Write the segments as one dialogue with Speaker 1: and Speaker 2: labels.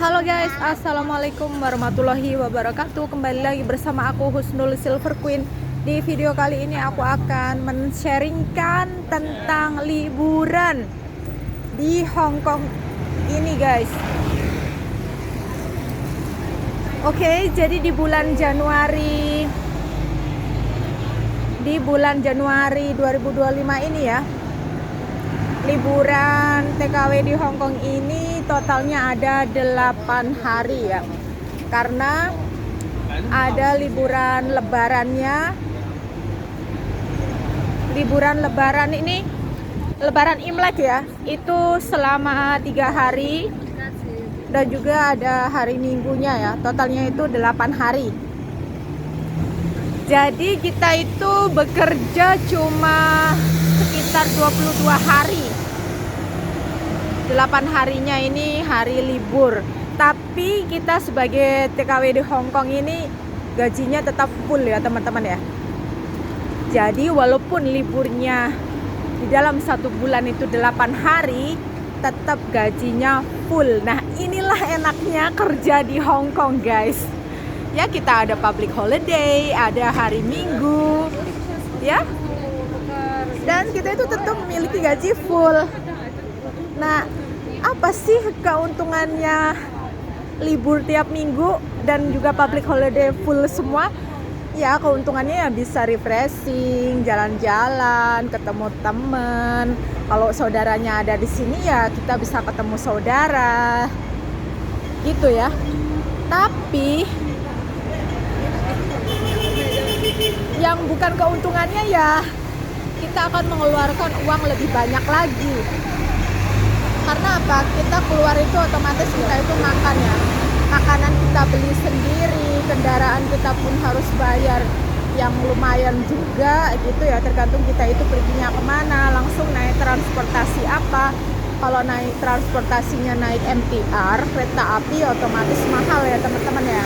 Speaker 1: Halo guys, assalamualaikum warahmatullahi wabarakatuh. Kembali lagi bersama aku Husnul Silver Queen. Di video kali ini aku akan men-sharingkan tentang liburan di Hong Kong ini guys. Oke, jadi di bulan Januari 2025 ini ya, liburan TKW di Hong Kong ini totalnya ada 8 hari ya. Karena ada liburan lebarannya. Liburan lebaran ini, lebaran Imlek ya, itu selama 3 hari. Dan juga ada hari Minggunya ya, totalnya itu 8 hari. Jadi kita itu bekerja cuma sekitar 22 hari. 8 harinya ini hari libur. Tapi kita sebagai TKW di Hong Kong ini gajinya tetap full ya teman-teman ya. Jadi walaupun liburnya di dalam 1 bulan itu 8 hari, tetap gajinya full. Nah inilah enaknya kerja di Hong Kong guys. Ya kita ada public holiday, ada hari Minggu ya. Dan kita itu tetap memiliki gaji full. Nah, apa sih keuntungannya libur tiap minggu dan juga public holiday full semua? Ya, keuntungannya ya bisa refreshing, jalan-jalan, ketemu temen. Kalau saudaranya ada di sini ya kita bisa ketemu saudara. Gitu ya. Tapi yang bukan keuntungannya ya kita akan mengeluarkan uang lebih banyak lagi. Karena apa? Kita keluar itu otomatis kita itu makan ya. Makanan kita beli sendiri, kendaraan kita pun harus bayar yang lumayan juga gitu ya. Tergantung kita itu perginya kemana, langsung naik transportasi apa. Kalau naik transportasinya naik MTR, kereta api otomatis mahal ya teman-teman ya.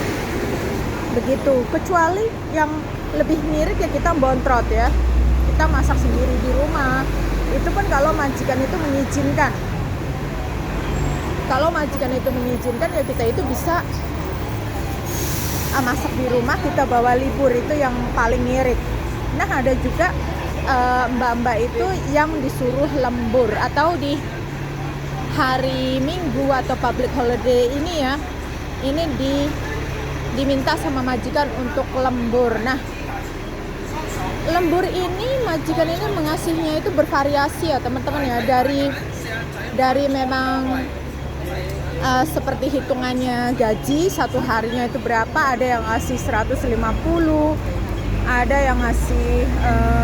Speaker 1: Begitu. Kecuali yang lebih mirip ya kita bontrot ya. Kita masak sendiri di rumah. Itu pun kalau majikan itu mengizinkan. Kalau majikan itu mengizinkan ya kita itu bisa masak di rumah, kita bawa libur, itu yang paling ngirit. Nah ada juga mbak-mbak itu yang disuruh lembur atau di hari Minggu atau public holiday ini ya, ini diminta sama majikan untuk lembur. Nah lembur ini majikan ini mengasihnya itu bervariasi ya teman-teman ya, dari memang seperti hitungannya gaji satu harinya itu berapa. Ada yang ngasih 150, ada yang ngasih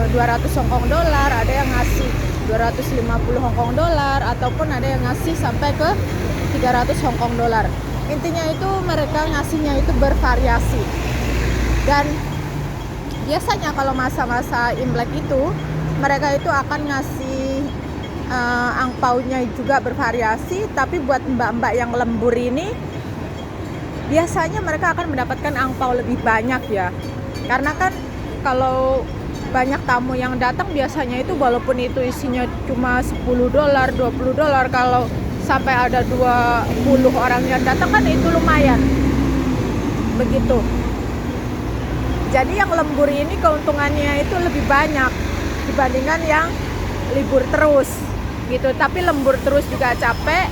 Speaker 1: 200 Hong Kong dolar, ada yang ngasih 250 Hong Kong dolar, ataupun ada yang ngasih sampai ke 300 Hong Kong dolar. Intinya itu mereka ngasihnya itu bervariasi. Dan biasanya kalau masa-masa Imlek itu mereka itu akan ngasih angpaunya juga bervariasi. Tapi buat mbak-mbak yang lembur ini biasanya mereka akan mendapatkan angpau lebih banyak ya. Karena kan kalau banyak tamu yang datang biasanya itu walaupun itu isinya cuma 10 dolar, 20 dolar, kalau sampai ada 20 orang yang datang kan itu lumayan. Begitu. Jadi yang lembur ini keuntungannya itu lebih banyak dibandingkan yang libur terus gitu. Tapi lembur terus juga capek,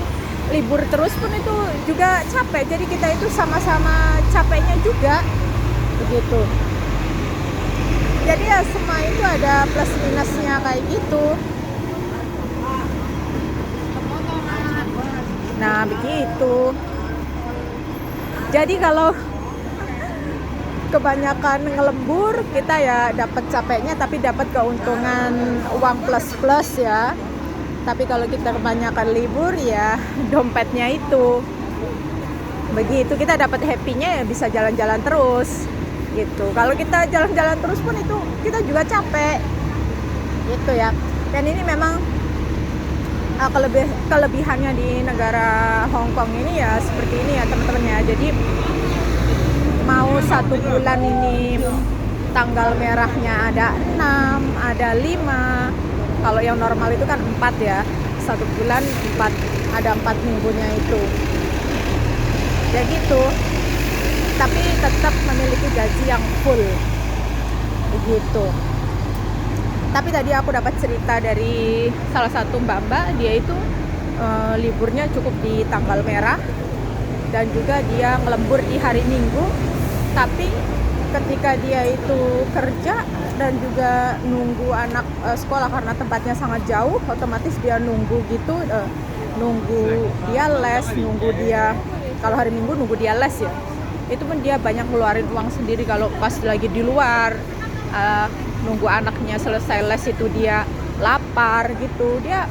Speaker 1: libur terus pun itu juga capek. Jadi kita itu sama-sama capeknya juga begitu. Jadi ya semua itu ada plus minusnya kayak gitu. Nah begitu. Jadi kalau kebanyakan ngelembur kita ya dapat capeknya tapi dapat keuntungan uang plus ya. Tapi kalau kita kebanyakan libur ya dompetnya itu begitu. Kita dapat happy-nya ya bisa jalan-jalan terus gitu. Kalau kita jalan-jalan terus pun itu kita juga capek gitu ya. Dan ini memang kelebihannya di negara Hong Kong ini ya seperti ini ya teman-teman ya. Jadi mau 1 bulan ini tanggal merahnya ada 6, ada 5. Kalau yang normal itu kan 4 ya. 1 bulan 4, ada 4 minggunya itu. ya gitu, tapi tetap memiliki gaji yang full begitu. Tapi tadi aku dapat cerita dari salah satu mbak-mbak, dia itu liburnya cukup di tanggal merah dan juga dia ngelembur di hari Minggu. Tapi ketika dia itu kerja dan juga nunggu anak sekolah karena tempatnya sangat jauh, otomatis dia nunggu gitu, nunggu dia les, nunggu dia kalau hari Minggu nunggu dia les ya. Itu pun dia banyak ngeluarin uang sendiri kalau pas lagi di luar. Nunggu anaknya selesai les itu dia lapar gitu, dia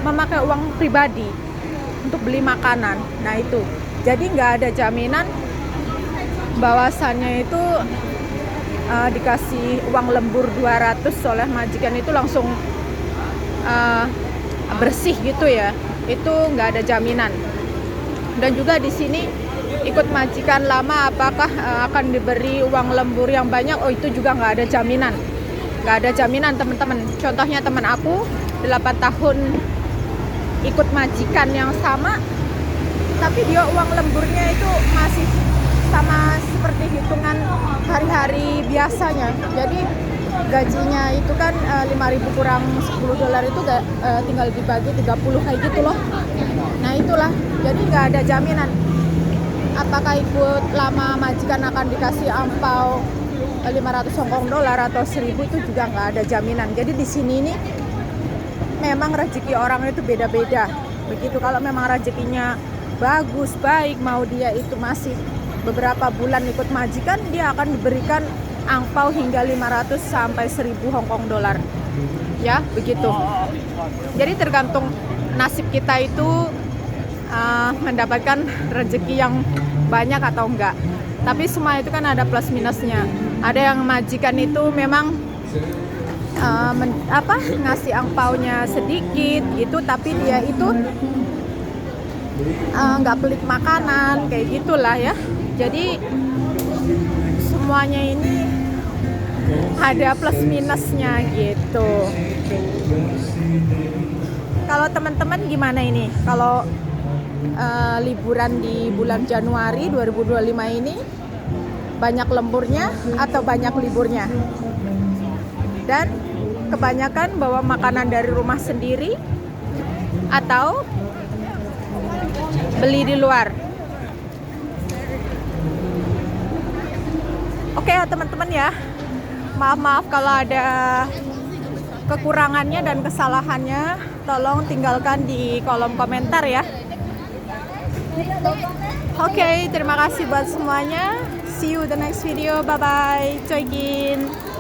Speaker 1: memakai uang pribadi untuk beli makanan. Nah itu, jadi nggak ada jaminan bahwasannya itu dikasih uang lembur 200 oleh majikan itu langsung bersih gitu ya, itu nggak ada jaminan. Dan juga di sini ikut majikan lama apakah akan diberi uang lembur yang banyak, oh itu juga nggak ada jaminan. Nggak ada jaminan teman-teman. Contohnya teman aku 8 tahun ikut majikan yang sama, tapi dia uang lemburnya itu masih sama seperti hitungan hari-hari biasanya. Jadi gajinya itu kan 5.000 kurang $10 itu tinggal dibagi 30 kayak gitu loh. Nah itulah, jadi nggak ada jaminan apakah ikut lama majikan akan dikasih ampau 500 Hong Kong dolar atau 1.000, itu juga nggak ada jaminan. Jadi di sini nih memang rezeki orang itu beda-beda. Begitu, kalau memang rezekinya bagus, baik, mau dia itu masih beberapa bulan ikut majikan, dia akan diberikan angpau hingga 500 sampai 1.000 Hong Kong dolar. Ya, begitu. Jadi tergantung nasib kita itu mendapatkan rezeki yang banyak atau enggak. Tapi semua itu kan ada plus minusnya. Ada yang majikan itu memang ngasih angpaunya sedikit gitu, tapi dia itu nggak pelit makanan kayak gitulah ya. Jadi semuanya ini ada plus minusnya gitu. Kalau teman-teman gimana ini? Kalau liburan di bulan Januari 2025 ini banyak lemburnya atau banyak liburnya? Dan kebanyakan bawa makanan dari rumah sendiri atau beli di luar? Oke ya teman-teman ya, maaf kalau ada kekurangannya dan kesalahannya, tolong tinggalkan di kolom komentar ya. Oke, terima kasih buat semuanya. See you the next video. Bye bye. Choi Kin.